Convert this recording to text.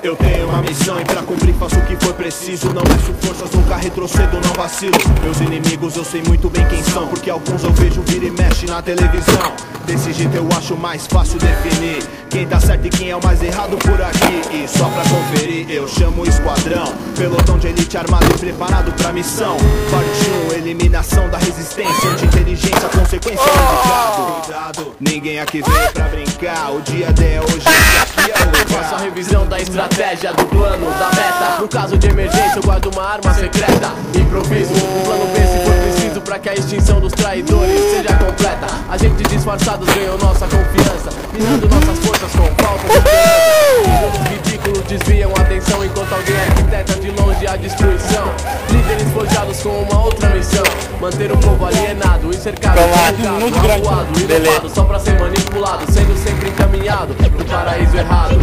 Eu tenho uma missão e pra cumprir faço o que for preciso. Não meço forças, nunca retrocedo, não vacilo. Meus inimigos eu sei muito bem quem são, porque alguns eu vejo vira e mexe na televisão. Desse jeito eu acho mais fácil definir quem tá certo e quem é o mais errado por aqui. E só pra conferir eu chamo o esquadrão, pelotão de elite armado e preparado pra missão. Parte 1, eliminação da resistência, anti-inteligência, consequência do cuidado. Ninguém aqui veio pra brincar, o dia D é hoje, aqui é o lugar. Faço a revisão da estratégia, do plano, da meta. No caso de emergência eu guardo uma arma secreta. Improviso, um plano B se for preciso, pra que a extinção dos traidores seja completa. Agentes disfarçados ganham nossa confiança, minando nossas forças com falta de esperança. Os ridículos desviam a atenção, enquanto alguém arquiteta de longe a destruição. Líderes forjados com uma outra missão, manter o povo alienado e cercado, acuado e levado só pra ser manipulado, sendo sempre encaminhado pro paraíso errado.